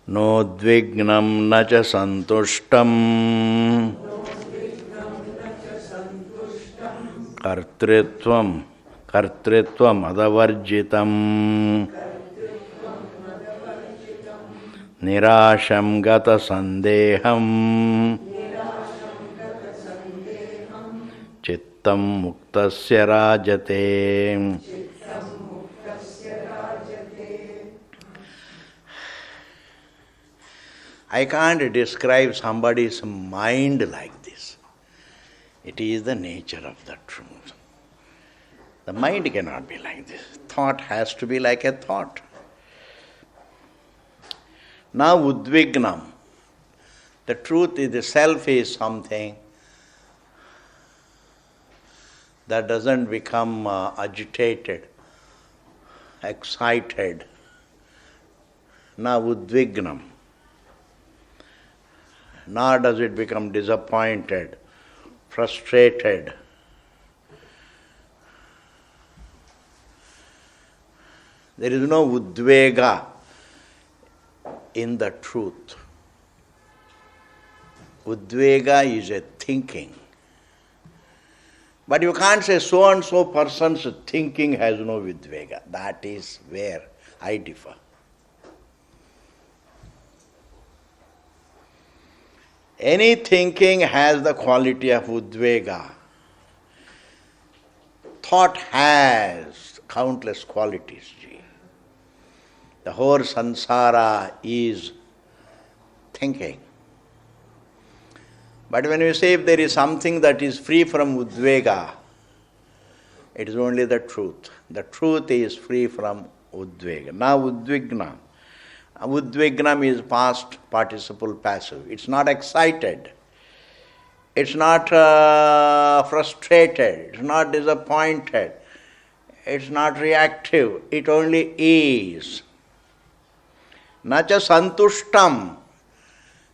नोद्विग्नं न च सन्तुष्टं कर्तृत्वम् अदवर्जितं निराशं गतसन्देहं चित्तं मुक्तस्य राजते. I can't describe somebody's mind like this. It is the nature of the truth. The mind cannot be like this. Thought has to be like a thought. Now udvignam. The truth is, the self is something that doesn't become agitated, excited. Now udvignam. Nor does it become disappointed, frustrated. There is no udvega in the truth. Udvega is a thinking. But you can't say so-and-so person's thinking has no udvega. That is where I differ. Any thinking has the quality of udvega. Thought has countless qualities. The whole sansara is thinking. But when you say if there is something that is free from udvega, it is only the truth. The truth is free from udvega. Now udvignam. Udvignam is past participle passive. It's not excited. It's not frustrated. It's not disappointed. It's not reactive. It only is. Nacha santushtam.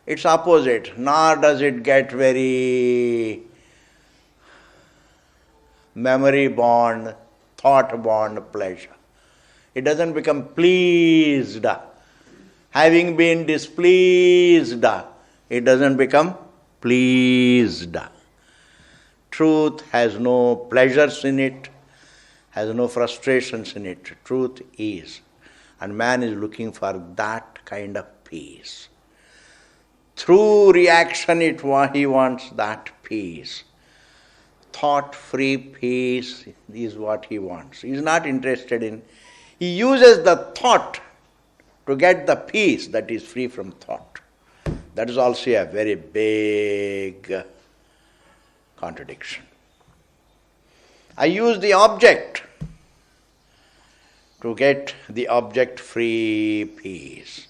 It's opposite. Nor does it get very memory bound, thought bound pleasure. It doesn't become pleased. Having been displeased, it doesn't become pleased. Truth has no pleasures in it, has no frustrations in it. Truth is. And man is looking for that kind of peace. Through reaction, he wants that peace. Thought-free peace is what he wants. He is not interested in. He uses the thought to get the peace that is free from thought. That is also a very big contradiction. I use the object to get the object-free peace.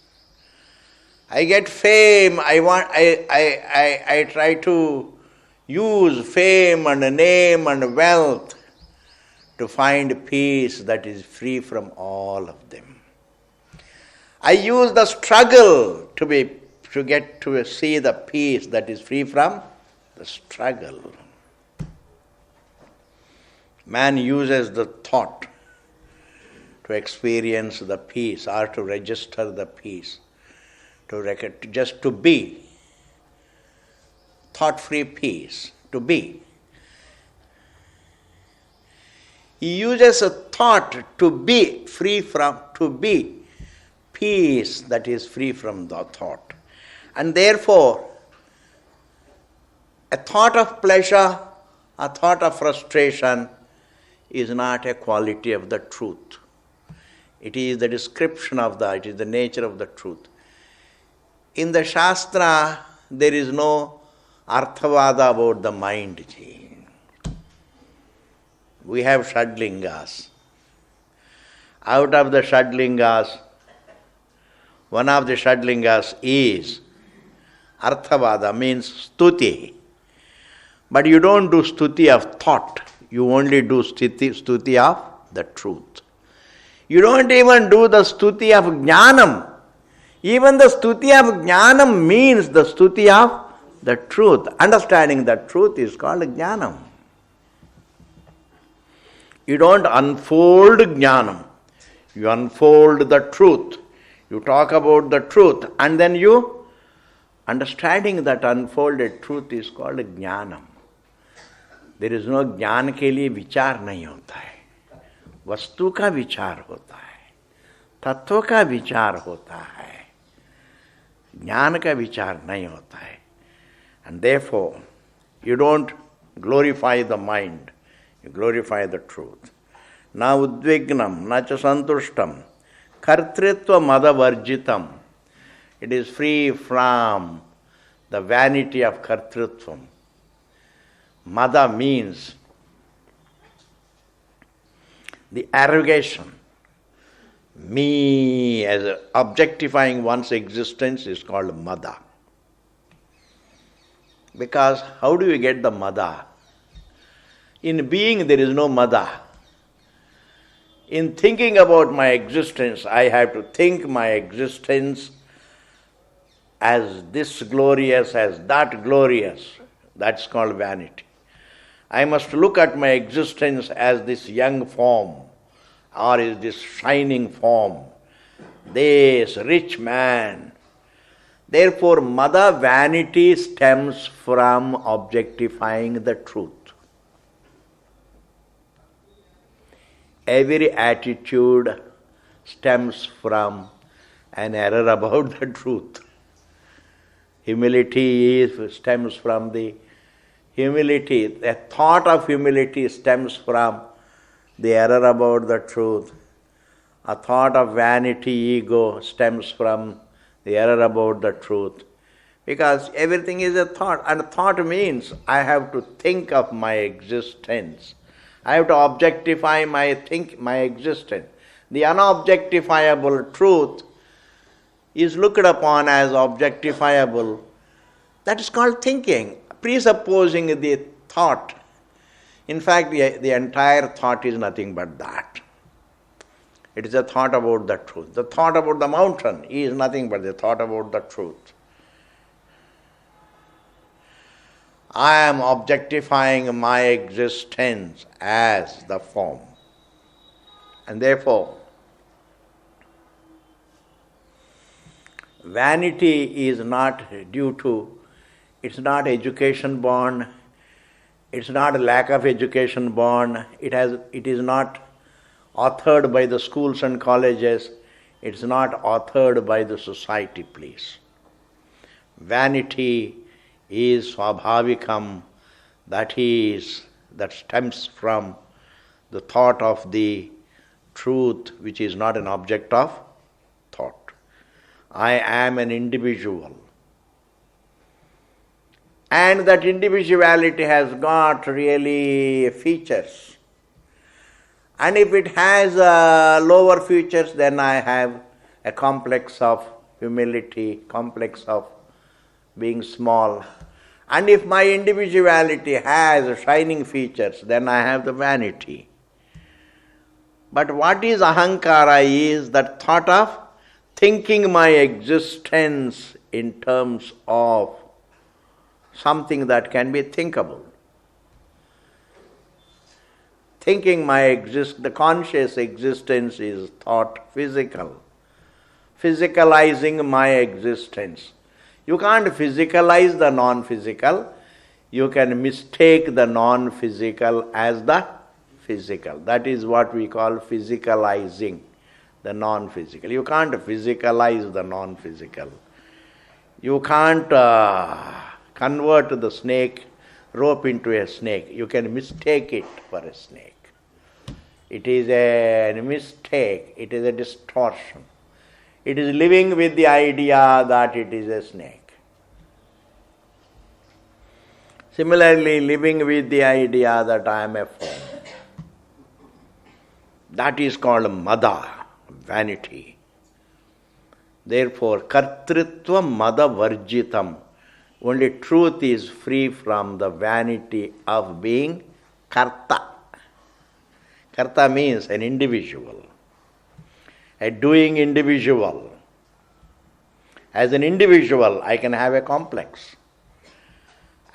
I get fame. I try to use fame and name and wealth to find peace that is free from all of them. I use the struggle to get to see the peace that is free from the struggle. Man uses the thought to experience the peace or to register the peace, just to be. Thought-free peace, to be. He uses a thought to be free from, to be peace that is free from the thought. And therefore, a thought of pleasure, a thought of frustration is not a quality of the truth. It is the description of it is the nature of the truth. In the Shastra, there is no arthavada about the mind. We have Shadlingas. Out of the Shadlingas, one of the Shadlingas is arthavada, means stuti. But you don't do stuti of thought. You only do stuti of the truth. You don't even do the stuti of jnanam. Even the stuti of jnanam means the stuti of the truth. Understanding the truth is called jnanam. You don't unfold jnanam. You unfold the truth. You talk about the truth, and then you understanding that unfolded truth is called jnanam. There is no ज्ञान के लिए विचार नहीं होता है, वस्तु का विचार होता है, तत्व का विचार होता है, ज्ञान का विचार नहीं होता है. And therefore, you don't glorify the mind, you glorify the truth. Na udvignam, na cha santushtam, kartritva madavarjitam. It is free from the vanity of kartritvam. Mada means the arrogation. Me as objectifying one's existence is called mada. Because how do you get the mada? In being there is no mada. In thinking about my existence, I have to think my existence as this glorious, as that glorious. That's called vanity. I must look at my existence as this young form, or is this shining form, this rich man. Therefore, mada, vanity, stems from objectifying the truth. Every attitude stems from an error about the truth. Humility stems from the humility. The thought of humility stems from the error about the truth. A thought of vanity, ego stems from the error about the truth. Because everything is a thought, and thought means I have to think of my existence. I have to objectify my existence. The unobjectifiable truth is looked upon as objectifiable. That is called thinking, presupposing the thought. In fact, the entire thought is nothing but that. It is a thought about the truth. The thought about the mountain is nothing but the thought about the truth. I am objectifying my existence as the form. And therefore, vanity is not due to, it's not education born, it's not a lack of education born, it is not authored by the schools and colleges, it's not authored by the society, please. Vanity is swabhavikam, that stems from the thought of the truth, which is not an object of thought. I am an individual. And that individuality has got really features. And if it has lower features, then I have a complex of humility, complex of being small. And if my individuality has shining features, then I have the vanity. But what is ahankara is that thought of thinking my existence in terms of something that can be thinkable. Thinking the conscious existence is thought physical. Physicalizing my existence. You can't physicalize the non-physical. You can mistake the non-physical as the physical. That is what we call physicalizing the non-physical. You can't physicalize the non-physical. You can't convert the snake rope into a snake. You can mistake it for a snake. It is a mistake. It is a distortion. It is living with the idea that it is a snake. Similarly, living with the idea that I am a form. That is called mada, vanity. Therefore, kartritva mada varjitam. Only truth is free from the vanity of being karta. Karta means an individual, a doing individual. As an individual, I can have a complex.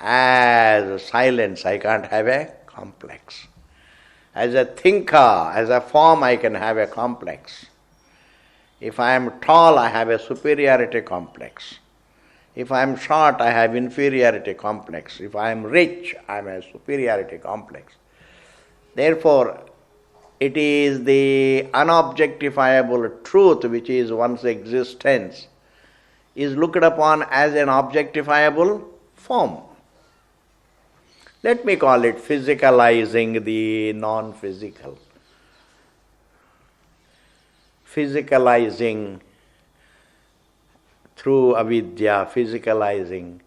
As a silence, I can't have a complex. As a thinker, as a form, I can have a complex. If I am tall, I have a superiority complex. If I am short, I have inferiority complex. If I am rich, I have a superiority complex. Therefore, it is the unobjectifiable truth which is one's existence is looked upon as an objectifiable form. Let me call it physicalizing the non-physical. Physicalizing through avidya, physicalizing,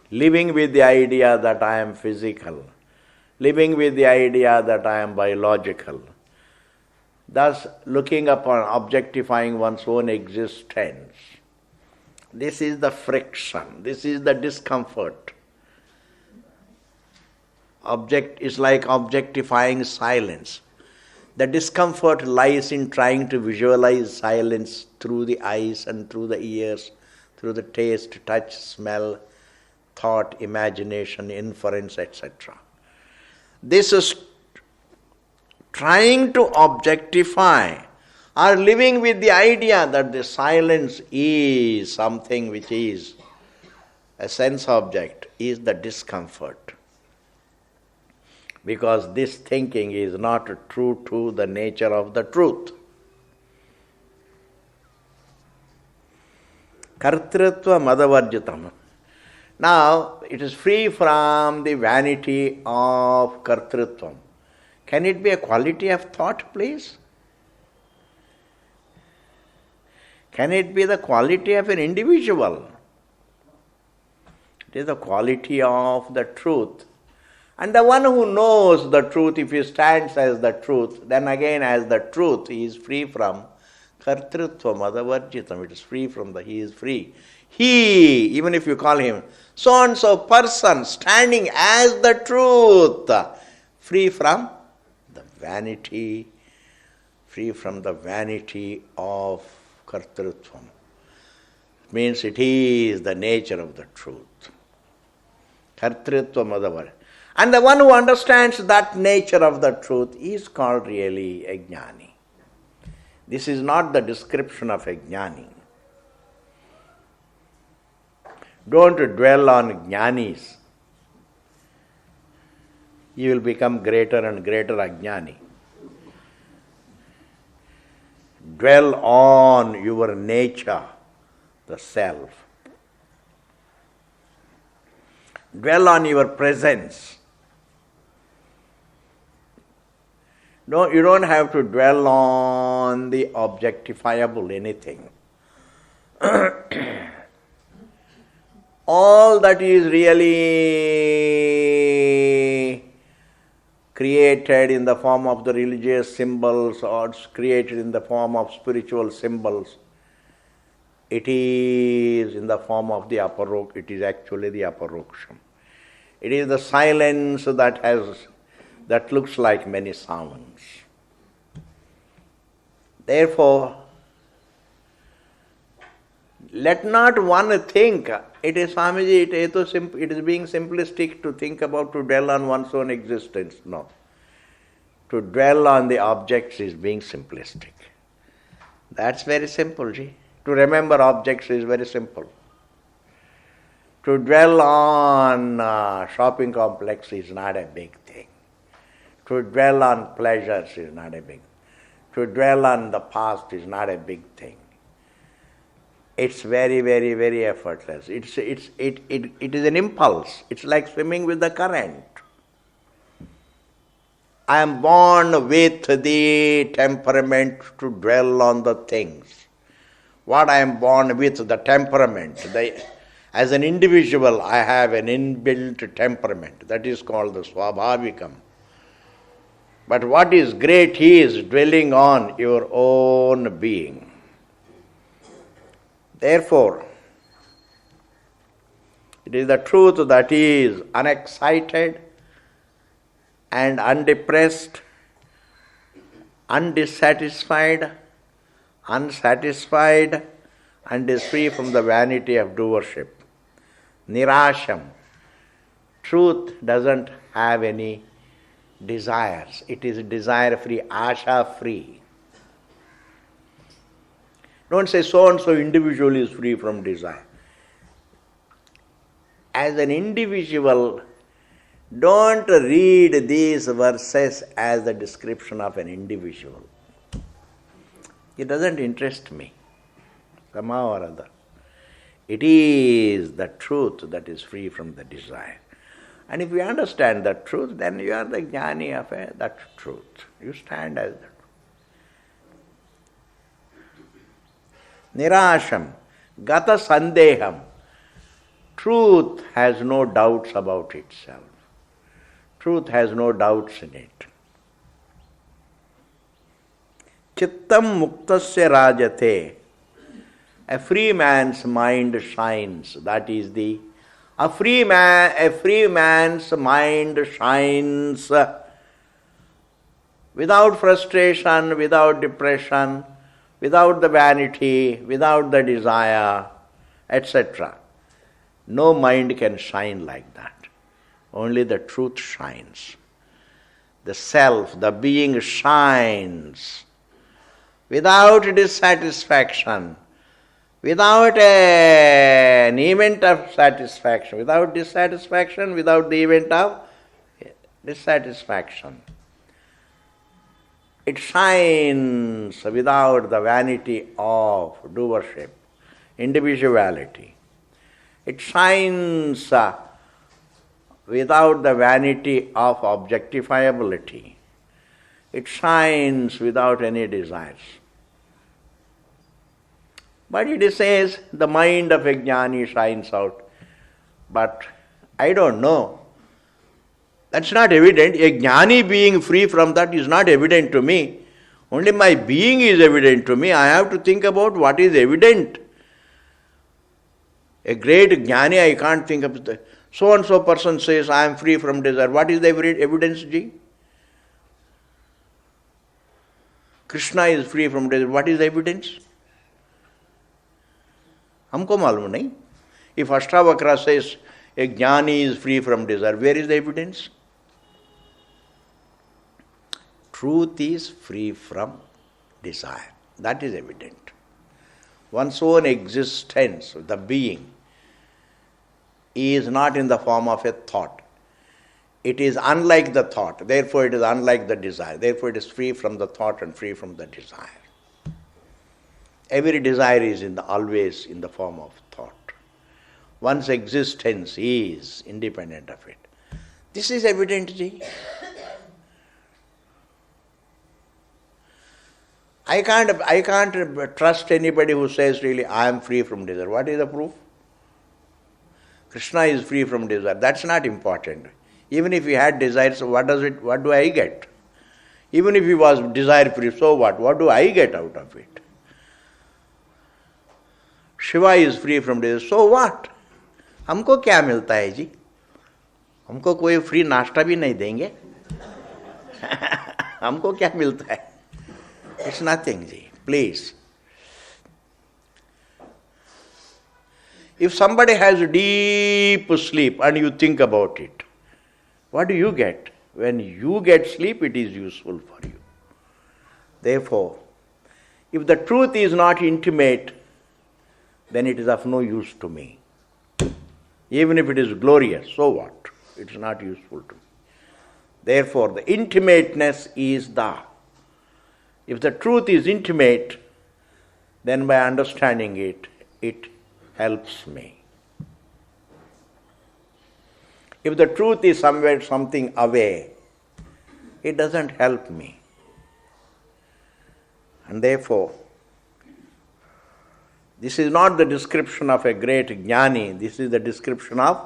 living with the idea that I am physical, living with the idea that I am biological, thus looking upon objectifying one's own existence. This is the friction, this is the discomfort. Object is like objectifying silence. The discomfort lies in trying to visualize silence through the eyes and through the ears, through the taste, touch, smell, thought, imagination, inference, etc. This is trying to objectify or living with the idea that the silence is something which is a sense object, is the discomfort. Because this thinking is not true to the nature of the truth. Kartritva madavarjitam. Now, it is free from the vanity of kartritvam. Can it be a quality of thought, please? Can it be the quality of an individual? It is the quality of the truth. And the one who knows the truth, if he stands as the truth, then again as the truth, he is free from kartritva madavarjitam. It is free from he is free. He, even if you call him so-and-so person, standing as the truth, free from the vanity, free from the vanity of kartritvam. It means it is the nature of the truth. Kartritva madavarjitam. And the one who understands that nature of the truth is called really a jnani. This is not the description of a jnani. Don't dwell on jnanis. You will become greater and greater ajnani. Dwell on your nature, the self. Dwell on your presence. No, you don't have to dwell on the objectifiable anything. All that is really created in the form of the religious symbols or created in the form of spiritual symbols, it is in the form of the aparoksham. It is actually the aparoksham. It is the silence that looks like many sounds. Therefore, let not one think, it is Swamiji, it is being simplistic to think about to dwell on one's own existence. No. To dwell on the objects is being simplistic. That's very simple, ji. To remember objects is very simple. To dwell on shopping complex is not a big thing. To dwell on pleasures is not a big thing. To dwell on the past is not a big thing. It's very, very, very effortless. It is an impulse. It's like swimming with the current. I am born with the temperament to dwell on the things. What I am born with, the temperament. As an individual, I have an inbuilt temperament. That is called the swabhavikam. But what is great is dwelling on your own being. Therefore, it is the truth that is unexcited and undepressed, undissatisfied, unsatisfied, and is free from the vanity of doership. Nirasham. Truth doesn't have any desires. It is desire-free, asha-free. Don't say so and so individual is free from desire. As an individual, don't read these verses as the description of an individual. It doesn't interest me, somehow or other. It is the truth that is free from the desire. And if you understand that truth, then you are the jnani of that truth. You stand as that. Nirasham, gata sandeham. Truth has no doubts about itself. Truth has no doubts in it. Chittam muktasya rajate. A free man's mind shines. That is a free man's mind shines without frustration, without depression, without the vanity, without the desire, etc. No mind can shine like that. Only the truth shines. The self, the being shines without dissatisfaction, without an event of satisfaction, without dissatisfaction, without the event of dissatisfaction. It shines without the vanity of doership, individuality. It shines without the vanity of objectifiability. It shines without any desires. But it says the mind of a jnani shines out. But I don't know. That's not evident. A jnani being free from that is not evident to me. Only my being is evident to me. I have to think about what is evident. A great jnani, I can't think of the so and so person says, I am free from desire. What is the evidence, Ji? Krishna is free from desire. What is the evidence? हमको मालूम नहीं. If Ashtavakra says a jnani is free from desire, where is the evidence? Truth is free from desire. That is evident. One's own existence, the being, is not in the form of a thought. It is unlike the thought. Therefore, it is unlike the desire. Therefore, it is free from the thought and free from the desire. Every desire is always in the form of thought. One's existence is independent of it. This is evident, Ji. I can't trust anybody who says really, I am free from desire. What is the proof? Krishna is free from desire. That's not important. Even if he had desires, what do I get? Even if he was desire free, so what? What do I get out of it? Shiva is free from desire, so what? हमको क्या मिलता है जी? हमको कोई free नाश्ता भी नहीं देंगे. हमको क्या मिलता है? It's nothing, ji. Please. If somebody has deep sleep and you think about it, what do you get? When you get sleep, it is useful for you. Therefore, if the truth is not intimate, then it is of no use to me. Even if it is glorious, so what? It is not useful to me. Therefore, the intimateness is if the truth is intimate, then by understanding it, it helps me. If the truth is somewhere something away, it doesn't help me. And therefore, this is not the description of a great jnani, this is the description of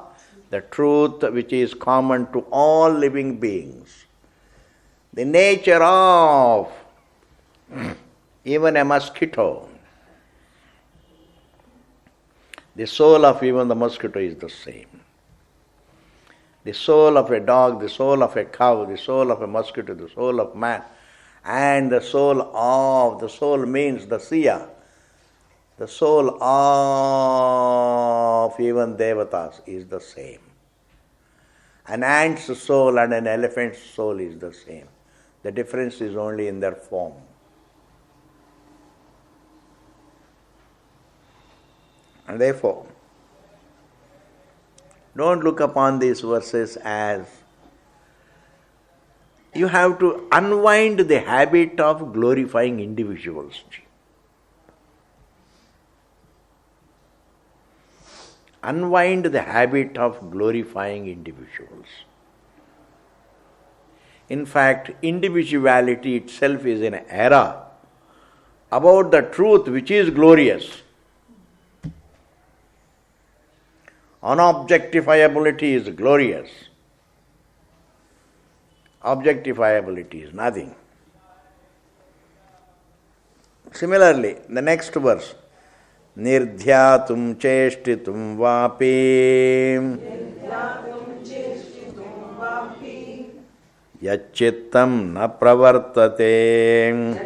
the truth which is common to all living beings. The nature of even a mosquito, the soul of even the mosquito is the same. The soul of a dog, the soul of a cow, the soul of a mosquito, the soul of man, and the soul means the seer, the soul of even devatas is the same. An ant's soul and an elephant's soul is the same. The difference is only in their form. And therefore, don't look upon these verses as you have to unwind the habit of glorifying individuals. Unwind the habit of glorifying individuals. In fact, individuality itself is an error about the truth which is glorious. Unobjectifiability is glorious. Objectifiability is nothing. Similarly, the next verse, Nirdhyatum cheshtitum vapi yachittam na pravartate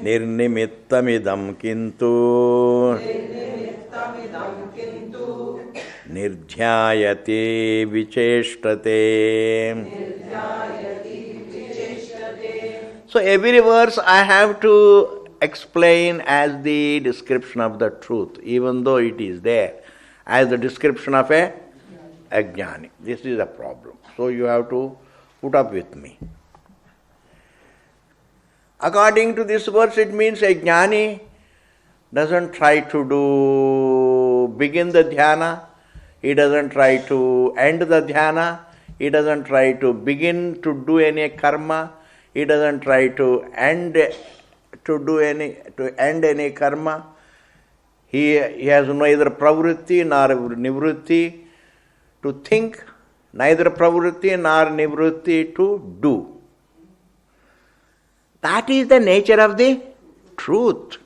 nirnimittamidam kintu nirdhyayate vicheshtate. So every verse I have to explain as the description of the truth, even though it is there as the description of a jnani. This is a problem. So you have to put up with me. According to this verse, it means a jnani doesn't try to begin the dhyana, he doesn't try to end the dhyana, he doesn't try to begin to do any karma, he doesn't try to end any karma. He has neither pravritti nor nivritti to think, neither pravritti nor nivritti to do. That is the nature of the truth.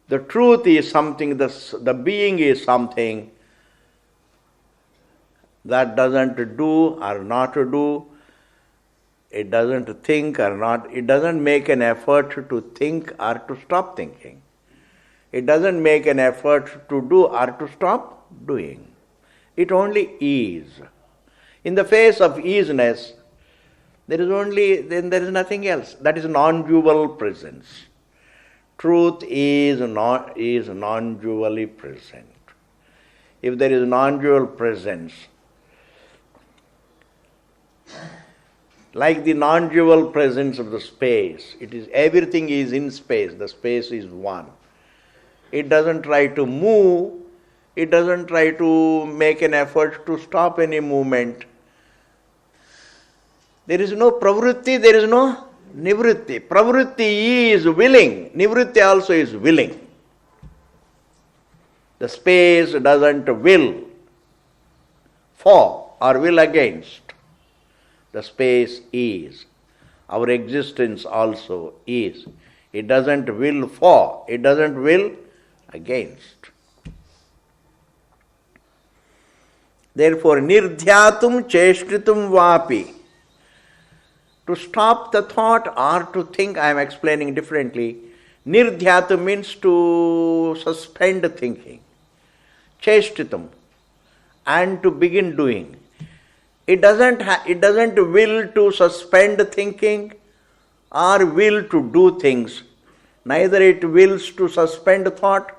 The truth is something, the being is something that doesn't do or not do. It doesn't think or not. It doesn't make an effort to think or to stop thinking. It doesn't make an effort to do or to stop doing. It only is. In the face of easiness, there is nothing else. That is non-dual presence. Truth is non-dually present. If there is non-dual presence, like the non-dual presence of the space, everything is in space, the space is one. It doesn't try to move, it doesn't try to make an effort to stop any movement. There is no pravritti, there is no nivritti. Pravritti is willing, nivritti also is willing. The space doesn't will for or will against. The space is. Our existence also is. It doesn't will for, it doesn't will against. Therefore, nirdhyatum cheshtitum vapi. To stop the thought or to think, I am explaining differently. Nirdhyatu means to suspend thinking. Cheshtitum, and to begin doing. It doesn't will to suspend thinking or will to do things. Neither it wills to suspend thought,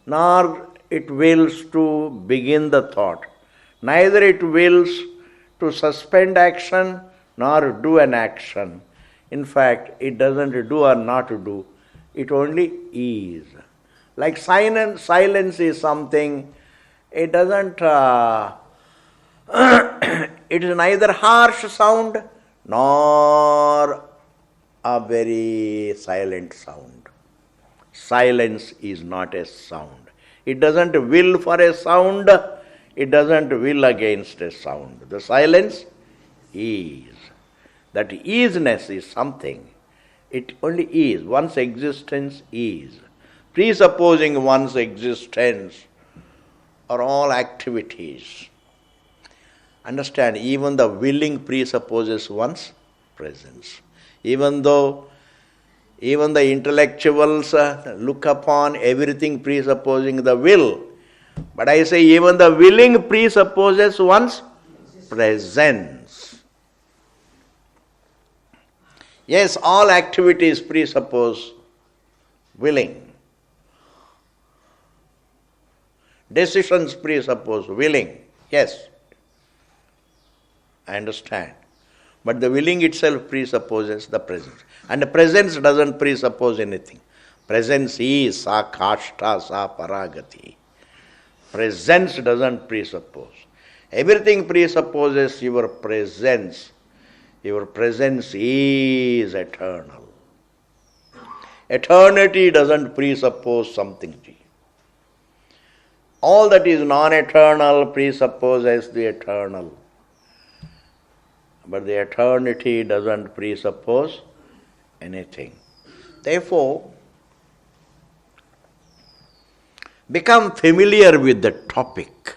nor it wills to begin the thought. Neither it wills to suspend action, nor do an action. In fact, it doesn't do or not do. It only is. Like silence is something, it doesn't, it is neither harsh sound nor a very silent sound. Silence is not a sound. It doesn't will for a sound, it doesn't will against a sound. The silence is. That isness is something. It only is. One's existence is. Presupposing one's existence are all activities. Understand, even the willing presupposes one's presence. Even the intellectuals look upon everything presupposing the will. But I say even the willing presupposes one's presence. Yes, all activities presuppose willing. Decisions presuppose willing. Yes, I understand. But the willing itself presupposes the presence. And the presence doesn't presuppose anything. Presence is sa kashta sa paragati. Presence doesn't presuppose. Everything presupposes your presence. Your presence is eternal. Eternity doesn't presuppose something. All that is non-eternal presupposes the eternal. But the eternity doesn't presuppose anything. Therefore, become familiar with the topic.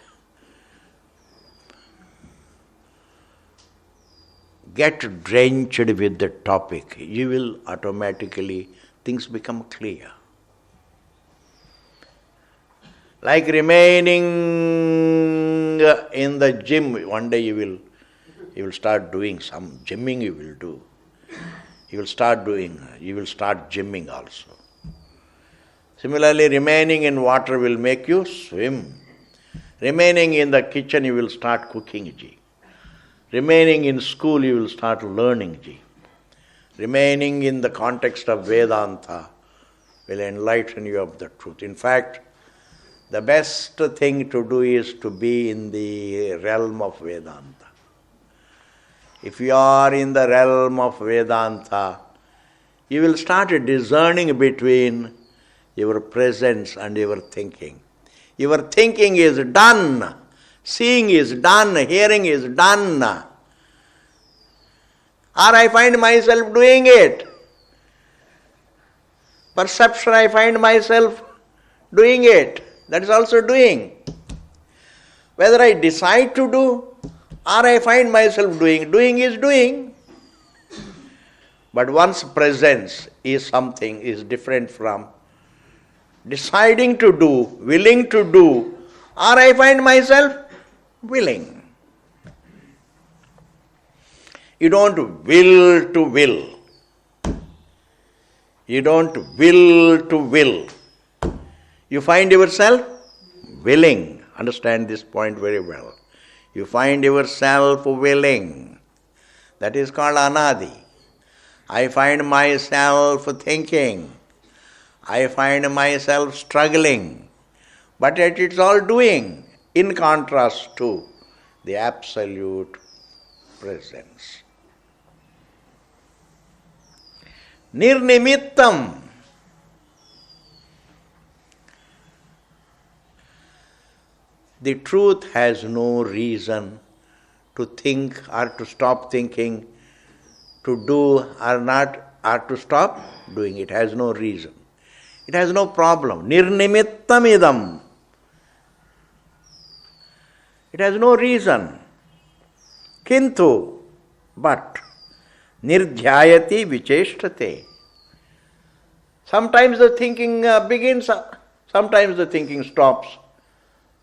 Get drenched with the topic. You will automatically, things become clear. Like remaining in the gym, one day you will start doing some gymming you will do. You will start gymming also. Similarly, remaining in water will make you swim. Remaining in the kitchen, you will start cooking. Remaining in school, you will start learning. Remaining in the context of Vedanta will enlighten you of the truth. In fact, the best thing to do is to be in the realm of Vedanta. If you are in the realm of Vedanta, you will start discerning between your presence and your thinking. Your thinking is done, seeing is done, hearing is done. Or I find myself doing it. Perception, I find myself doing it. That is also doing. Whether I decide to do or I find myself doing is doing. But one's presence is something is different from deciding to do, willing to do, or I find myself willing. You don't will to will. You don't will to will. You find yourself willing. Understand this point very well. You find yourself willing. That is called anadi. I find myself thinking. I find myself struggling. But yet it's all doing, in contrast to the absolute presence. Nirnimittam. The truth has no reason to think or to stop thinking, to do or not, or to stop doing. It has no reason. It has no problem. Nirnimittam idam. It has no reason. Kintu, but nirdhyayati vicheshtate. Sometimes the thinking begins, sometimes the thinking stops.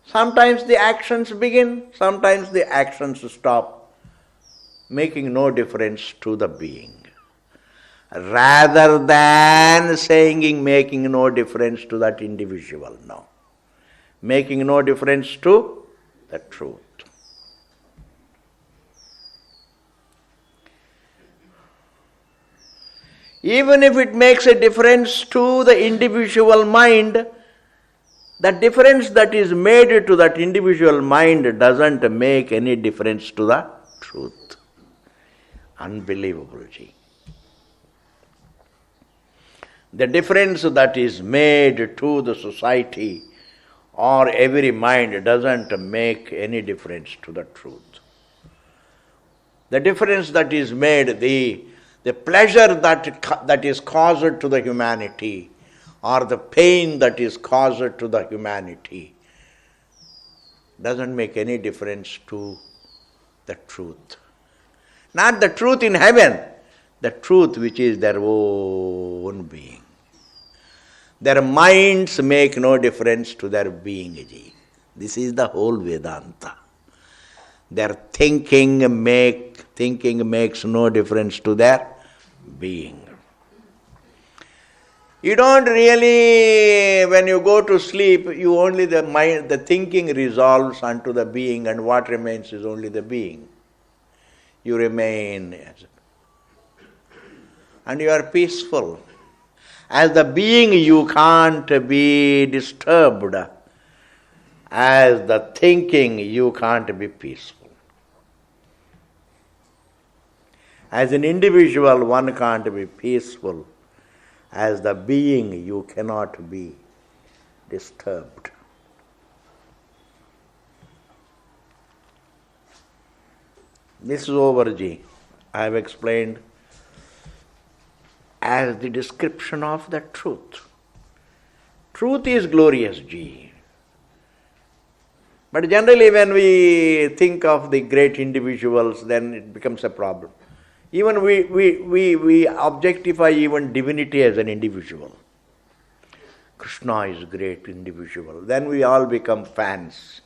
Sometimes the actions begin, sometimes the actions stop, making no difference to the being. Rather than saying making no difference to that individual, no. Making no difference to the truth. Even if it makes a difference to the individual mind, the difference that is made to that individual mind doesn't make any difference to the truth. Unbelievable, ji. The difference that is made to the society or every mind doesn't make any difference to the truth. The difference that is made, the pleasure that is caused to the humanity, or the pain that is caused to the humanity, doesn't make any difference to the truth. Not the truth in heaven, the truth which is their own being. Their minds make no difference to their being. This is the whole Vedanta. Their thinking makes no difference to their being. You don't really, when you go to sleep, you only the mind, the thinking resolves unto the being, and what remains is only the being. You remain, and you are peaceful. As the being, you can't be disturbed. As the thinking, you can't be peaceful. As an individual, one can't be peaceful. As the being, you cannot be disturbed. This is over, Ji. I have explained as the description of the truth. Truth is glorious, Ji. But generally when we think of the great individuals, then it becomes a problem. Even we objectify even divinity as an individual. Krishna is a great individual. Then we all become fans.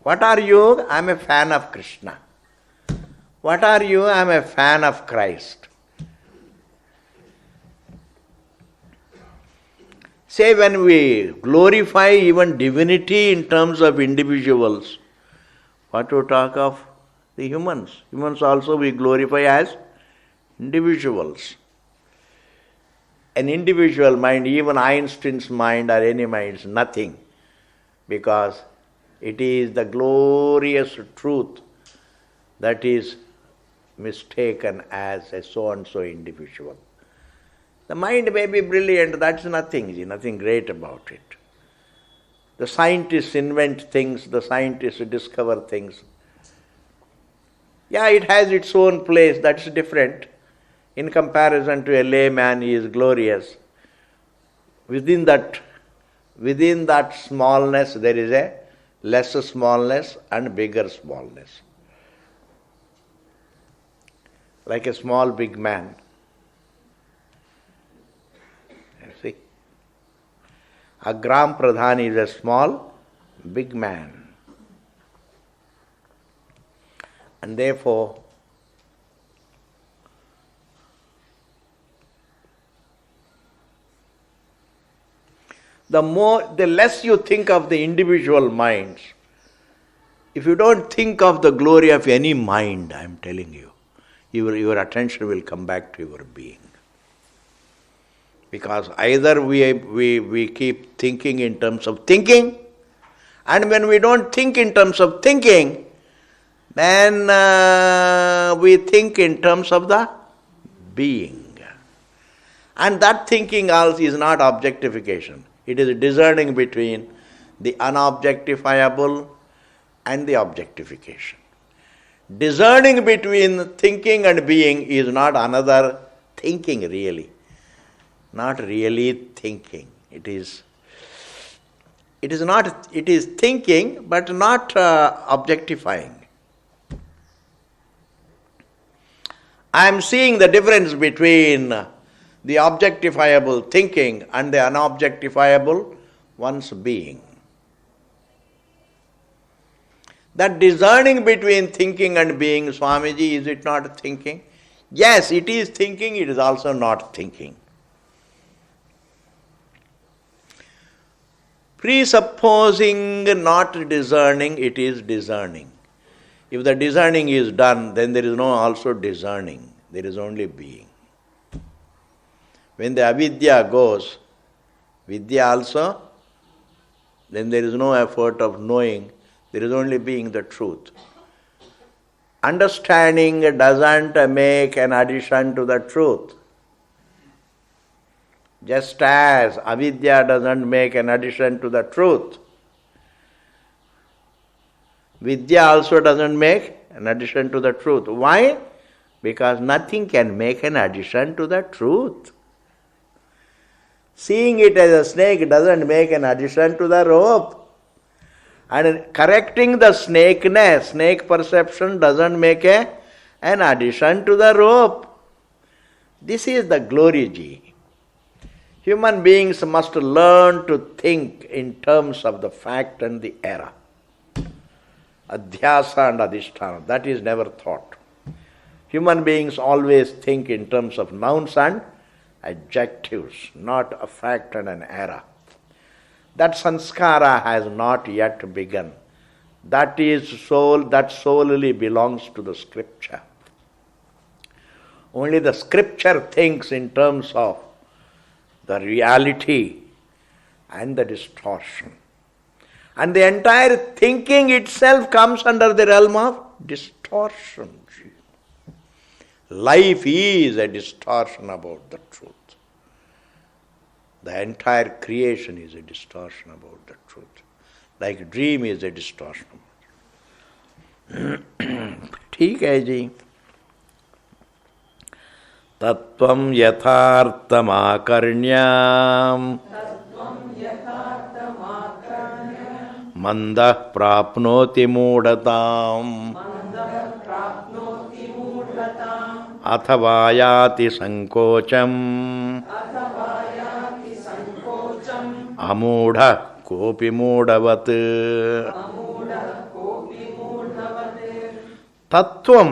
What are you? I am a fan of Krishna. What are you? I am a fan of Christ. Say when we glorify even divinity in terms of individuals, what to talk of the humans? Humans also we glorify as individuals. An individual mind, even Einstein's mind or any mind, is nothing, because it is the glorious truth that is mistaken as a so-and-so individual. The mind may be brilliant, that's nothing, nothing great about it. The scientists invent things, the scientists discover things. Yeah, it has its own place, that's different. In comparison to a layman, he is glorious. Within that smallness, there is a lesser smallness and bigger smallness. Like a small big man. See? A Gram Pradhan is a small big man. And therefore, the less you think of the individual minds, if you don't think of the glory of any mind, I am telling you, your attention will come back to your being. Because either we keep thinking in terms of thinking, and when we don't think in terms of thinking, then we think in terms of the being. And that thinking also is not objectification. It is discerning between the unobjectifiable and the objectification. Discerning between thinking and being is not another thinking really. Not really thinking. It is thinking but not objectifying. I am seeing the difference between the objectifiable thinking and the unobjectifiable one's being. That discerning between thinking and being, Swamiji, is it not thinking? Yes, it is thinking, it is also not thinking. Presupposing not discerning, it is discerning. If the discerning is done, then there is no also discerning. There is only being. When the avidya goes, vidya also, then there is no effort of knowing, there is only being the truth. Understanding doesn't make an addition to the truth. Just as avidya doesn't make an addition to the truth, vidya also doesn't make an addition to the truth. Why? Because nothing can make an addition to the truth. Seeing it as a snake doesn't make an addition to the rope. And correcting the snakeness, snake perception doesn't make an addition to the rope. This is the glory, Ji. Human beings must learn to think in terms of the fact and the error. Adhyasa and adhisthana, that is never thought. Human beings always think in terms of nouns and adjectives, not a fact and an error. That sanskara has not yet begun. That is soul, that solely belongs to the scripture. Only the scripture thinks in terms of the reality and the distortion. And the entire thinking itself comes under the realm of distortion. Life is a distortion about the truth. The entire creation is a distortion about the truth. Like dream is a distortion. ठीक है जी. तत्वं यथार्थमाकर्ण्याम् मंदः प्राप्नोति मूढताम् अथवा याति संकोचम् अमूढः कोऽपि मूढवत्. तत्वं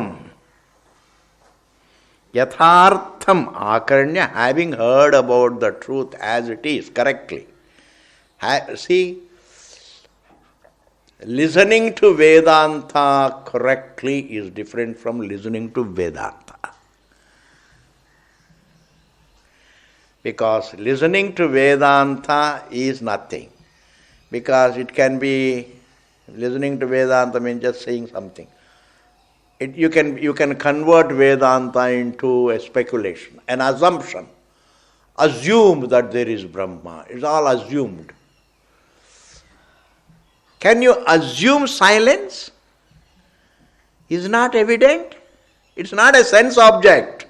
यथार्थम आकर्ण्य, having heard about the truth as it is correctly. See, listening to Vedanta correctly is different from listening to Vedanta. Because listening to Vedanta is nothing. Because it can be, listening to Vedanta means just saying something. You can convert Vedanta into a speculation, an assumption. Assume that there is Brahma. It's all assumed. Can you assume silence? Is not evident. It's not a sense object,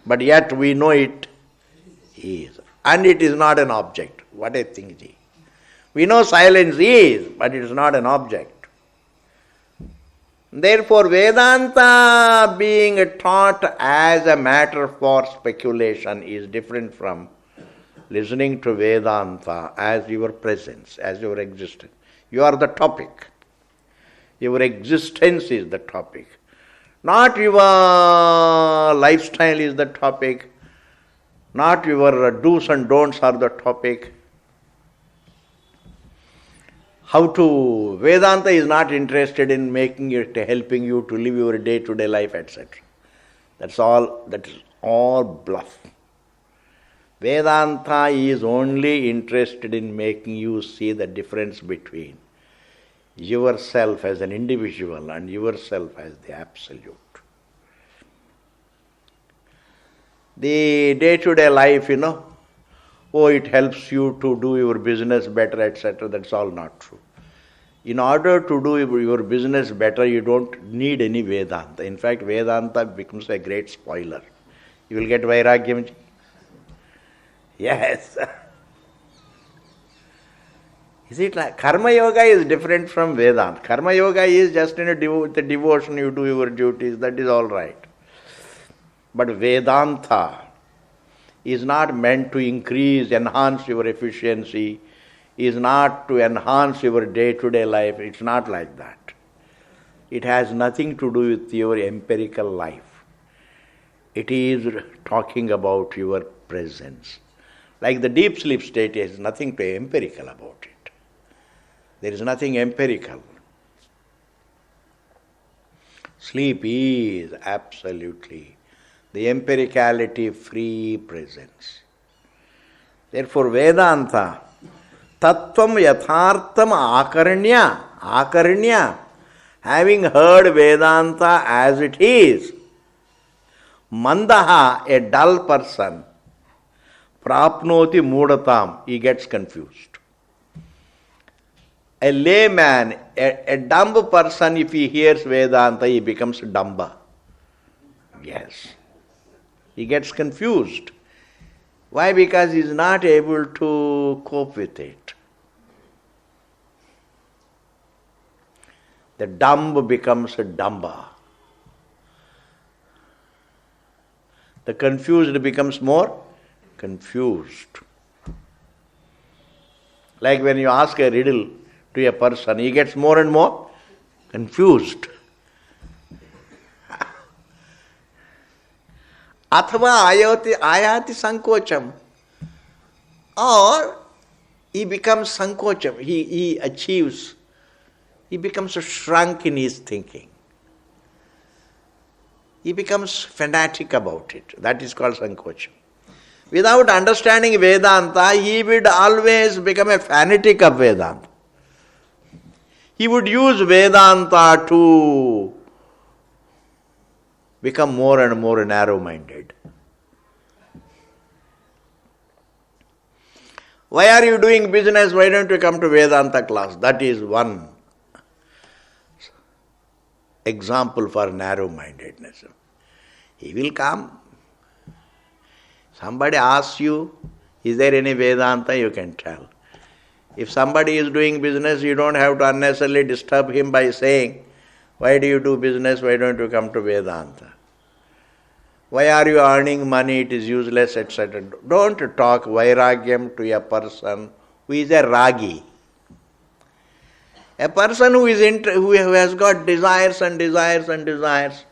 but yet we know it is. And it is not an object. What a thing it is. We know silence is, but it is not an object. Therefore, Vedanta being taught as a matter for speculation is different from listening to Vedanta as your presence, as your existence. You are the topic. Your existence is the topic. Not your lifestyle is the topic. Not your do's and don'ts are the topic. How to, Vedanta is not interested in making it, helping you to live your day-to-day life, etc. That is all bluff. Vedanta is only interested in making you see the difference between yourself as an individual and yourself as the absolute. The day-to-day life, it helps you to do your business better, etc. That's all not true. In order to do your business better, you don't need any Vedanta. In fact, Vedanta becomes a great spoiler. You will get Vairagyam. Yes. Is it like Karma Yoga is different from Vedanta? Karma Yoga is just in the devotion you do your duties, that is all right. But Vedanta is not meant to enhance your efficiency, is not to enhance your day-to-day life. It's not like that. It has nothing to do with your empirical life. It is talking about your presence. Like the deep sleep state has nothing to empirical about it. There is nothing empirical. Sleep is absolutely the empiricality-free presence. Therefore, Vedanta, Tattvam Yathartham Akarnya, having heard Vedanta as it is, Mandaha, a dull person, Prapnoti Mudatam, he gets confused. A layman, a dumb person, if he hears Vedanta, he becomes dumba. Yes. He gets confused. Why? Because he is not able to cope with it. The dumb becomes a dumba. The confused becomes more confused. Like when you ask a riddle to a person, he gets more and more confused. Athava ayati sankocham. Or he becomes sankocham. He achieves. He becomes shrunk in his thinking. He becomes fanatic about it. That is called sankocham. Without understanding Vedanta, he would always become a fanatic of Vedanta. He would use Vedanta to become more and more narrow-minded. Why are you doing business? Why don't you come to Vedanta class? That is one example for narrow-mindedness. He will come. Somebody asks you, is there any Vedanta? You can tell. If somebody is doing business, you don't have to unnecessarily disturb him by saying, why do you do business? Why don't you come to Vedanta? Why are you earning money? It is useless, etc. Don't talk vairagyam to a person who is a ragi. A person who has got desires and desires and desires.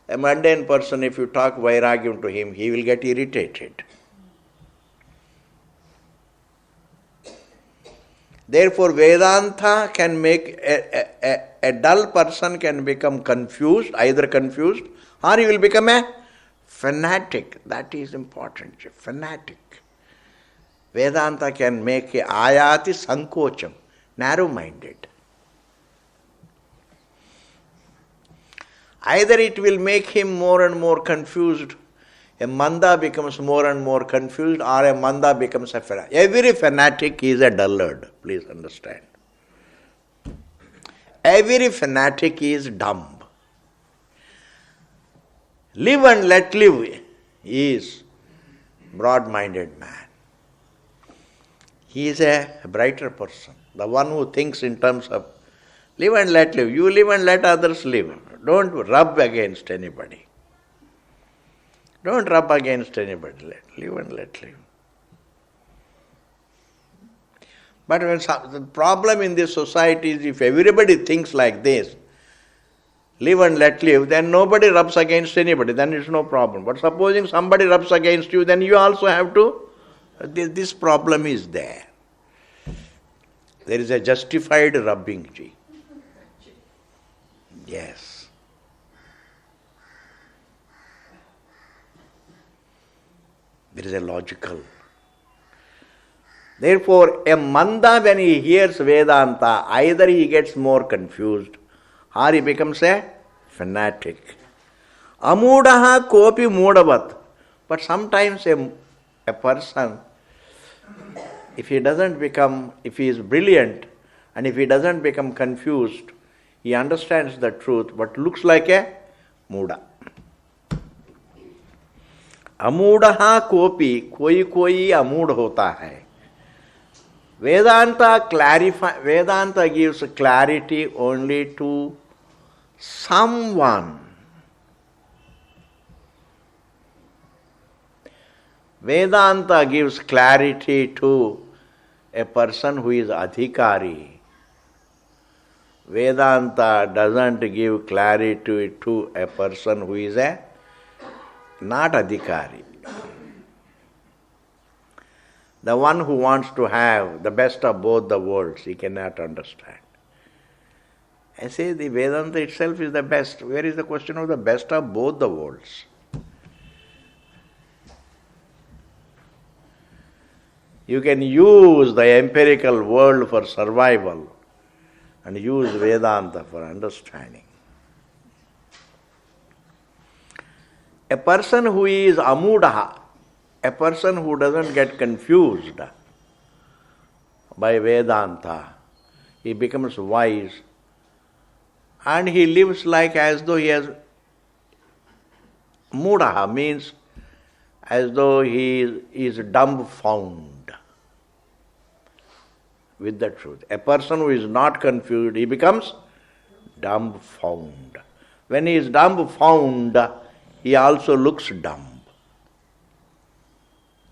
A mundane person, if you talk vairagyam to him, he will get irritated. Therefore, Vedanta can make a dull person can become confused, either confused, or he will become a fanatic. That is important, fanatic. Vedanta can make a ayati sankocham, narrow-minded. Either it will make him more and more confused, a manda becomes more and more confused, or a manda becomes a fanatic. Every fanatic is a dullard, please understand. Every fanatic is dumb. Live and let live is broad-minded man. He is a brighter person, the one who thinks in terms of live and let live. You live and let others live. Don't rub against anybody. Don't rub against anybody. Live and let live. But the problem in this society is if everybody thinks like this, live and let live, then nobody rubs against anybody, then it's no problem. But supposing somebody rubs against you, then you also have to, this problem is there. There is a justified rubbing. Yes. There is a logical. Therefore, a manda, when he hears Vedanta, either he gets more confused or he becomes a fanatic. Amudaha kopi mudavat. But sometimes a person, if he is brilliant and if he doesn't become confused, he understands the truth but looks like a muda. अमूढ़ा कोपी कोई अमूढ़ होता है. Vedanta gives clarity only to someone. Vedanta gives clarity to a person who is adhikari. Vedanta doesn't give clarity to a person who is not adhikari. The one who wants to have the best of both the worlds, he cannot understand. I say the Vedanta itself is the best. Where is the question of the best of both the worlds? You can use the empirical world for survival and use Vedanta for understanding. A person who is amudaha, a person who doesn't get confused by Vedanta, he becomes wise and he lives like as though he has mudaha, means as though he is dumbfound with the truth. A person who is not confused, he becomes dumbfound. When he is dumbfound, he also looks dumb.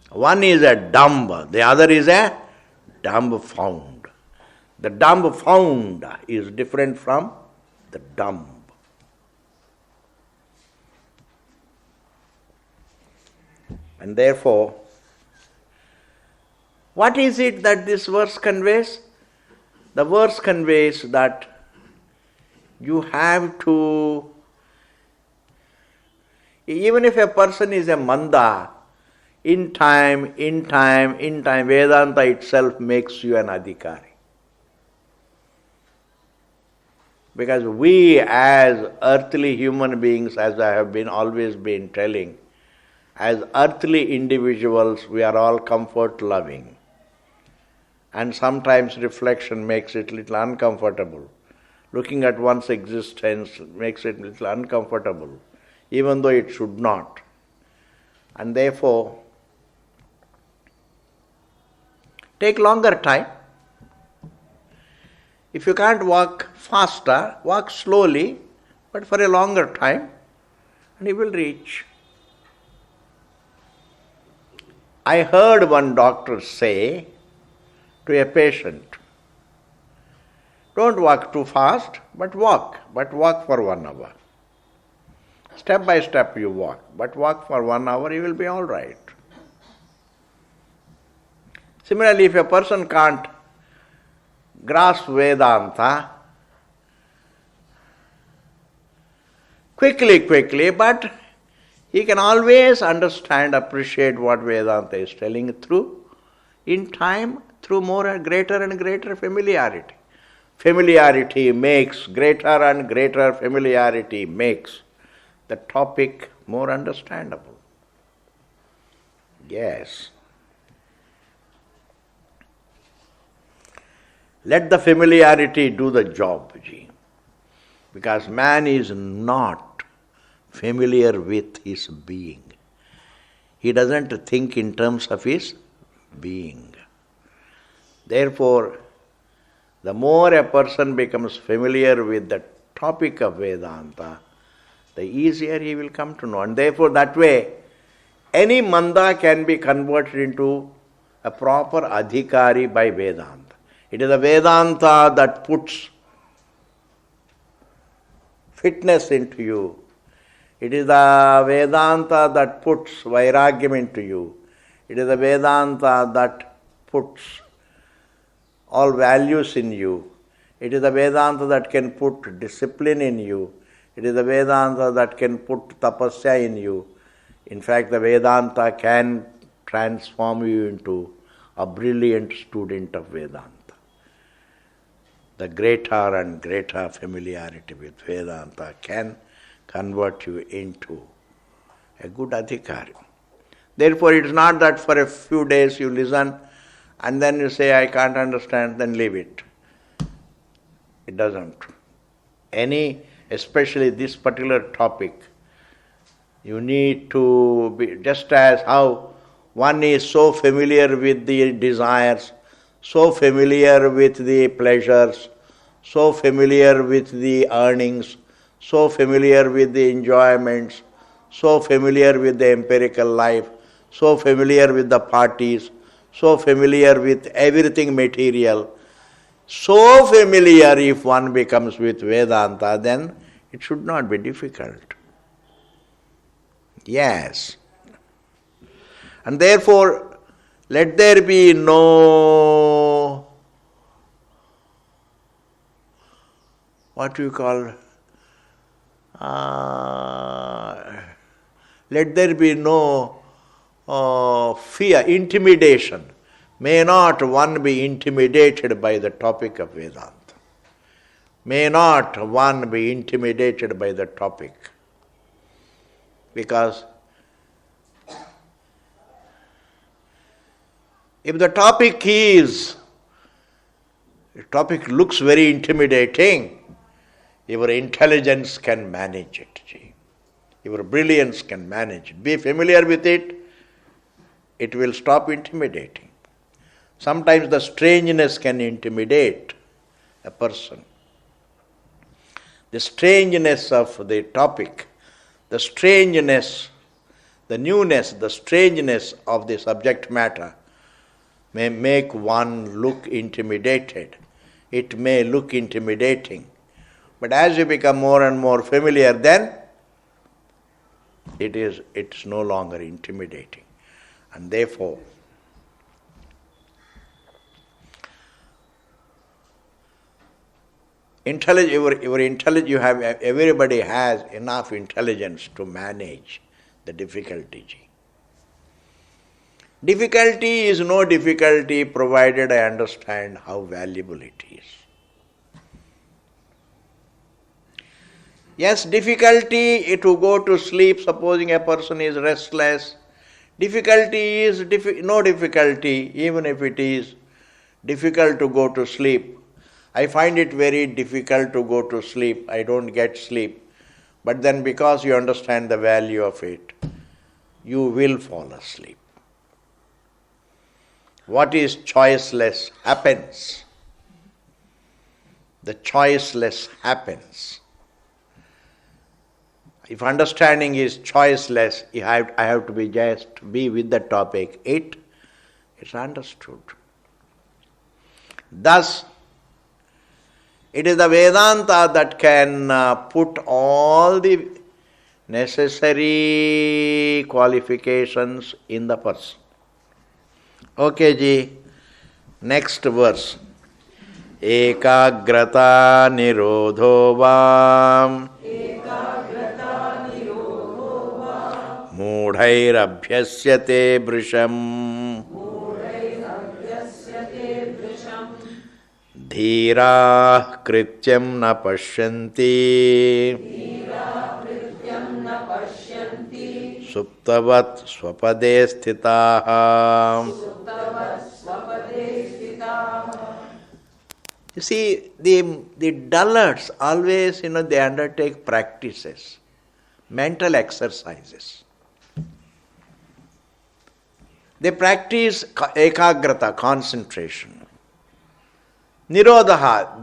One is a dumb, the other is a dumbfound. The dumbfound is different from the dumb. And therefore, what is it that this verse conveys? The verse conveys that you have to, even if a person is a manda, in time, Vedanta itself makes you an adhikari. Because we as earthly human beings, as I have always been telling, as earthly individuals, we are all comfort loving. And sometimes reflection makes it a little uncomfortable. Looking at one's existence makes it a little uncomfortable, even though it should not. And therefore, take longer time. If you can't walk faster, walk slowly, but for a longer time, and you will reach. I heard one doctor say to a patient, don't walk too fast, but walk for 1 hour. Step by step you walk, but walk for 1 hour, you will be all right. Similarly, if a person can't grasp Vedanta quickly, but he can always understand, appreciate what Vedanta is telling through, in time, through greater and greater familiarity. Familiarity makes, greater and greater familiarity makes the topic more understandable. Yes. Let the familiarity do the job, Ji. Because man is not familiar with his being. He doesn't think in terms of his being. Therefore, the more a person becomes familiar with the topic of Vedanta, the easier he will come to know. And therefore, that way, any manda can be converted into a proper adhikari by Vedanta. It is the Vedanta that puts fitness into you. It is the Vedanta that puts vairagyam into you. It is the Vedanta that puts all values in you. It is the Vedanta that can put discipline in you. It is the Vedanta that can put tapasya in you. In fact, the Vedanta can transform you into a brilliant student of Vedanta. The greater and greater familiarity with Vedanta can convert you into a good adhikari. Therefore, it is not that for a few days you listen and then you say, I can't understand, then leave it. It doesn't. Especially this particular topic, you need to be, just as how one is so familiar with the desires, so familiar with the pleasures, so familiar with the earnings, so familiar with the enjoyments, so familiar with the empirical life, so familiar with the parties, so familiar with everything material, so familiar if one becomes with Vedanta, then it should not be difficult. Yes. And therefore, let there be no, what we call, let there be no fear, intimidation. May not one be intimidated by the topic of Vedanta. May not one be intimidated by the topic. Because if the topic looks very intimidating, your intelligence can manage it. Your brilliance can manage it. Be familiar with it, it will stop intimidating. Sometimes the strangeness can intimidate a person. The strangeness of the topic, the strangeness, the newness, the strangeness of the subject matter may make one look intimidated. It may look intimidating. But as you become more and more familiar, then it's no longer intimidating. And therefore, everybody has enough intelligence to manage the difficulty. Difficulty is no difficulty provided I understand how valuable it is. Yes, difficulty to go to sleep, supposing a person is restless. Difficulty is no difficulty, even if it is difficult to go to sleep. I find it very difficult to go to sleep. I don't get sleep. But then because you understand the value of it, you will fall asleep. What is choiceless happens. The choiceless happens. If understanding is choiceless, I have to be with the topic. It is understood. Thus, it is the Vedanta that can put all the necessary qualifications in the person. Okay, ji. Next verse. Ekagrata nirodho vam Mudhairabhyasyate brisham Dhira krityam na pashyanti Suptavat swapade sthitaha. You see, the dullards always, they undertake practices, mental exercises. They practice ekagrata, concentration. Nirodha,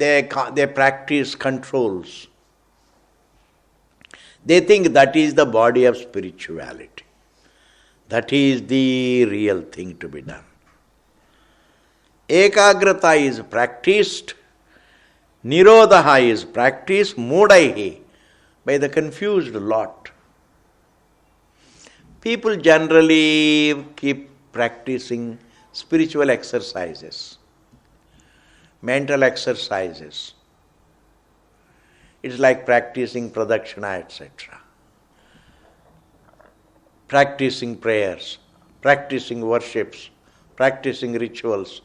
they practice controls. They think that is the body of spirituality. That is the real thing to be done. Ekagrata is practiced. Nirodha is practiced. Mudaihi, by the confused lot. People generally keep practicing spiritual exercises, mental exercises. It's like practicing pradakshina, etc. Practicing prayers, practicing worships, practicing rituals,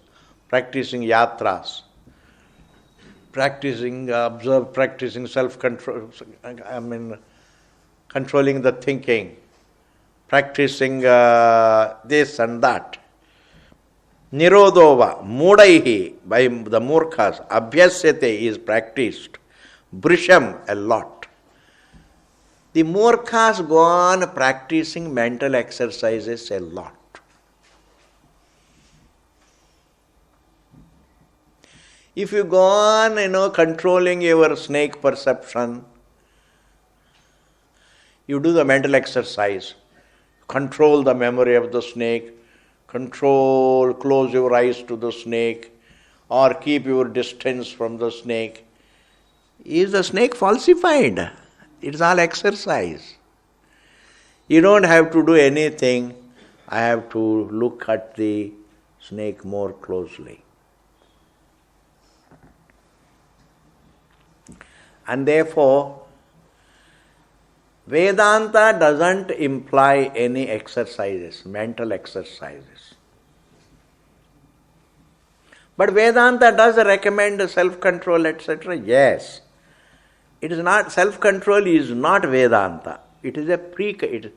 practicing yatras, practicing self-control, controlling the thinking, practicing this and that. Nirodova, mudaihi, by the murkhas, abhyasyate is practiced. Brisham, a lot. The murkhas go on practicing mental exercises a lot. If you go on, controlling your snake perception, you do the mental exercise, control the memory of the snake, close your eyes to the snake, or keep your distance from the snake. Is the snake falsified? It's all exercise. You don't have to do anything. I have to look at the snake more closely. And therefore, Vedanta doesn't imply any exercises, mental exercises. But Vedanta does recommend self-control, etc. Yes. It is not, self-control is not Vedanta. It is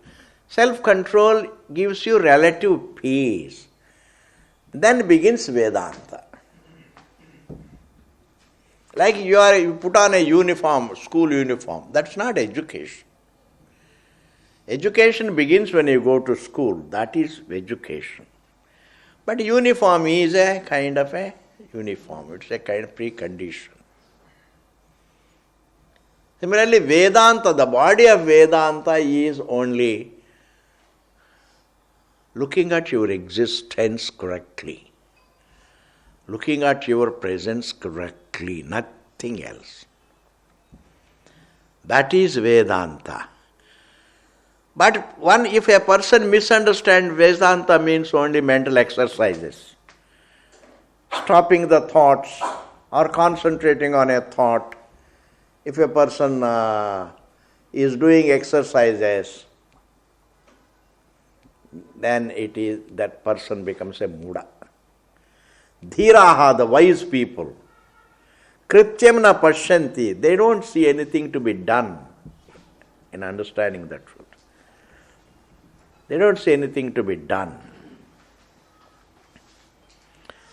self-control gives you relative peace. Then begins Vedanta. Like you put on a uniform, school uniform. That's not education. Education begins when you go to school. That is education. But uniform is a kind of a uniform. It's a kind of precondition. Similarly, Vedanta, the body of Vedanta is only looking at your existence correctly, looking at your presence correctly, nothing else. That is Vedanta. But if a person misunderstands Vedanta means only mental exercises, stopping the thoughts or concentrating on a thought. If a person is doing exercises, then that person becomes a Muda. Dhiraha, the wise people, Krityam na pashyanti, they don't see anything to be done in understanding the truth. They don't see anything to be done.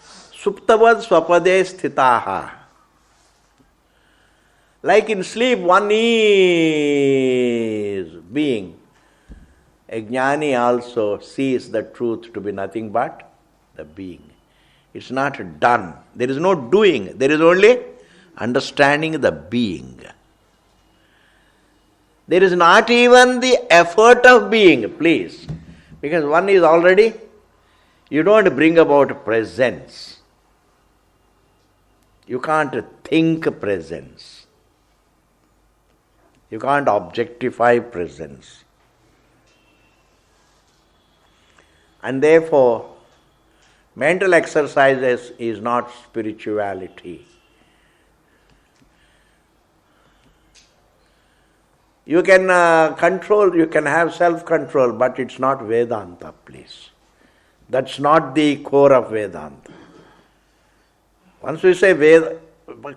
Suptavad swapade sthitaha. Like in sleep, one is being. A jnani also sees the truth to be nothing but the being. It's not done. There is no doing. There is only understanding the being. There is not even the effort of being, please. Because one is already, you don't bring about presence. You can't think presence. You can't objectify presence. And therefore, mental exercises is not spirituality. You can control, you can have self-control, but it's not Vedanta, please. That's not the core of Vedanta. Once we say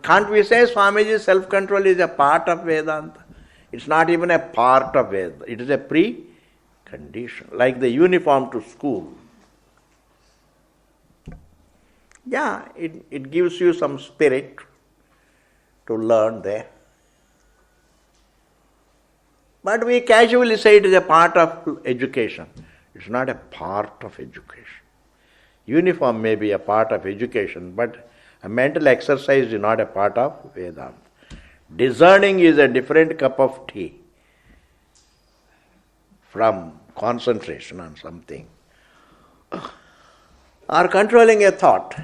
can't we say Swamiji's self-control is a part of Vedanta? It's not even a part of Vedanta. It is a precondition, like the uniform to school. Yeah, it gives you some spirit to learn there. But we casually say it is a part of education. It's not a part of education. Uniform may be a part of education, but a mental exercise is not a part of Vedanta. Discerning is a different cup of tea from concentration on something. Or controlling a thought.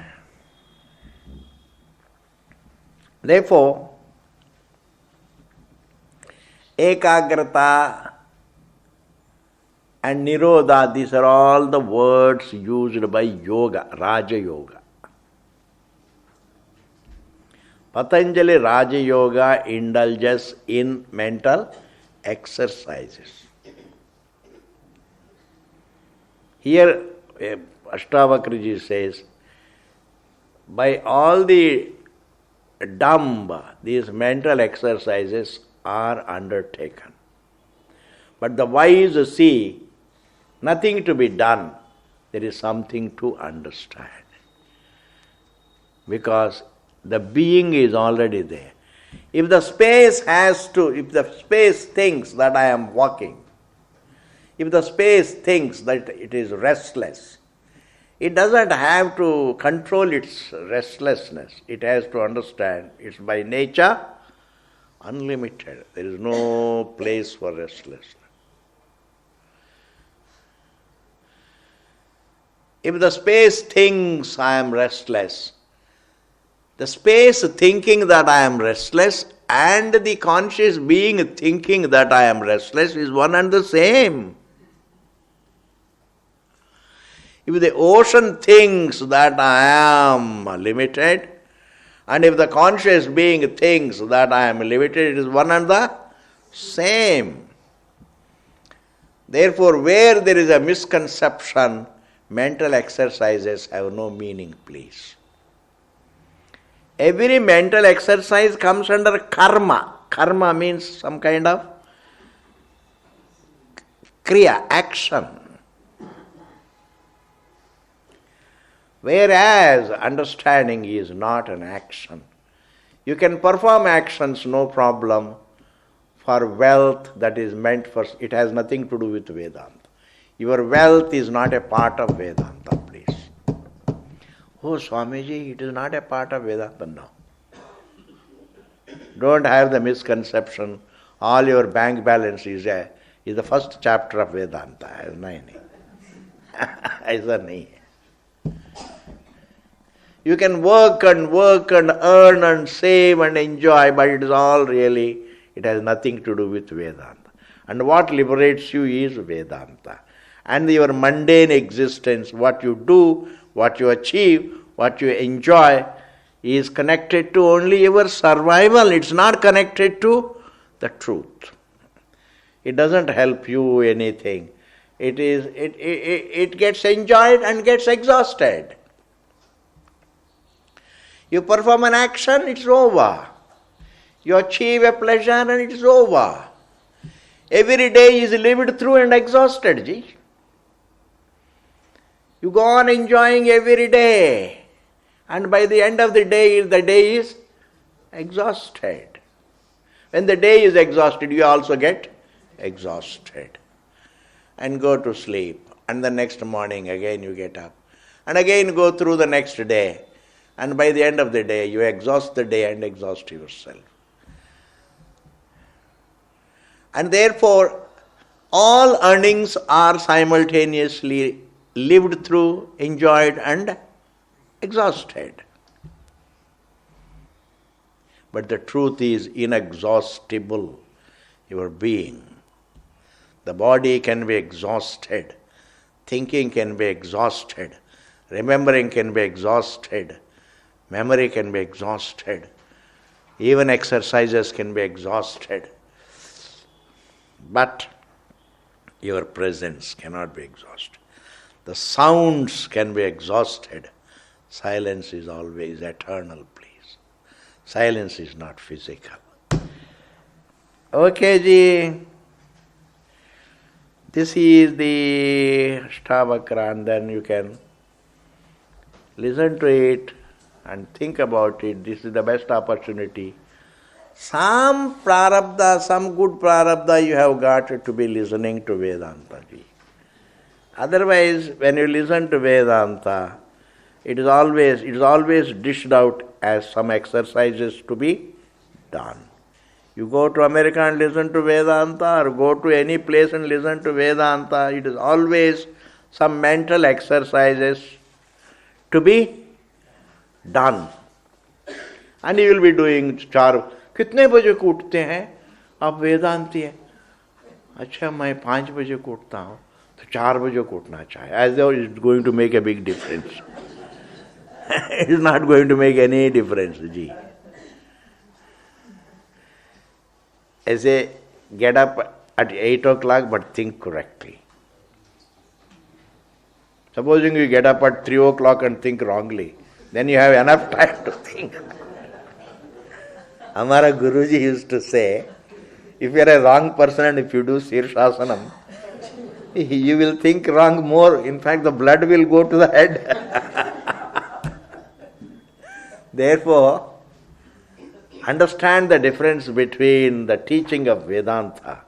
Therefore, Ekagrata and Nirodha, these are all the words used by yoga, Raja Yoga. Patanjali Raja Yoga indulges in mental exercises. Here, Ashtavakraji says, by all the dumb, these mental exercises are undertaken. But the wise see nothing to be done, there is something to understand. Because the being is already there. If the space thinks that I am walking, if the space thinks that it is restless, it doesn't have to control its restlessness. It has to understand it's by nature unlimited. There is no place for restlessness. If the space thinks I am restless, the space thinking that I am restless and the conscious being thinking that I am restless is one and the same. If the ocean thinks that I am limited, and if the conscious being thinks that I am limited, it is one and the same. Therefore, where there is a misconception, mental exercises have no meaning, please. Every mental exercise comes under karma. Karma means some kind of kriya, action. Whereas understanding is not an action. You can perform actions, no problem, for wealth that is meant for, it has nothing to do with Vedanta. Your wealth is not a part of Vedanta, please. Oh, Swamiji, it is not a part of Vedanta. No. Don't have the misconception, all your bank balance is the first chapter of Vedanta. You can work and earn and save and enjoy, but it is all really, it has nothing to do with Vedanta. And what liberates you is Vedanta. And your mundane existence, what you do, what you achieve, what you enjoy, is connected to only your survival. It's not connected to the truth. It doesn't help you anything. It gets enjoyed and gets exhausted. You perform an action, it's over. You achieve a pleasure and it's over. Every day is lived through and exhausted, ji. You go on enjoying every day. And by the end of the day is exhausted. When the day is exhausted, you also get exhausted. And go to sleep. And the next morning again you get up. And again go through the next day. And by the end of the day, you exhaust the day and exhaust yourself. And therefore, all earnings are simultaneously lived through, enjoyed and exhausted. But the truth is inexhaustible, your being. The body can be exhausted, thinking can be exhausted, remembering can be exhausted, memory can be exhausted, even exercises can be exhausted. But your presence cannot be exhausted. The sounds can be exhausted. Silence is always eternal, please. Silence is not physical. Okay, ji. This is the Ashtavakra, and then you can listen to it and think about it. This is the best opportunity. Some prarabdha, some good prarabdha you have got to be listening to Vedanta. Otherwise, when you listen to Vedanta, it is always dished out as some exercises to be done. You go to America and listen to Vedanta, or go to any place and listen to Vedanta, it is always some mental exercises to be done. And you will be doing चार कितने बजे को उठते हैं आप वेदांती हैं अच्छा मैं 5 बजे को उठता हूँ तो 4 बजे को उठना चाहिए as though it's going to make a big difference. It is not going to make any difference, ji. As a get up at 8 o'clock but think correctly. Supposing you get up at 3 o'clock and think wrongly, then you have enough time to think. Amara Guruji used to say, if you are a wrong person and if you do Sirshasanam, you will think wrong more. In fact, the blood will go to the head. Therefore, understand the difference between the teaching of Vedanta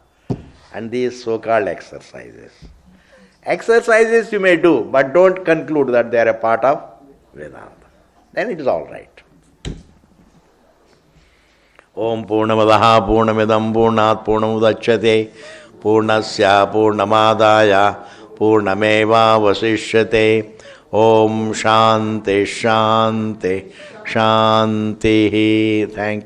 and these so-called exercises. Exercises you may do, but don't conclude that they are a part of Vedanta. Then it is all right. Om Purnamadaha Purnamidam Purnat Purnamudachyate Purnasya Purnamadaya Purnameva Vasishyate Om Shanti Shanti Shanti. Thank you.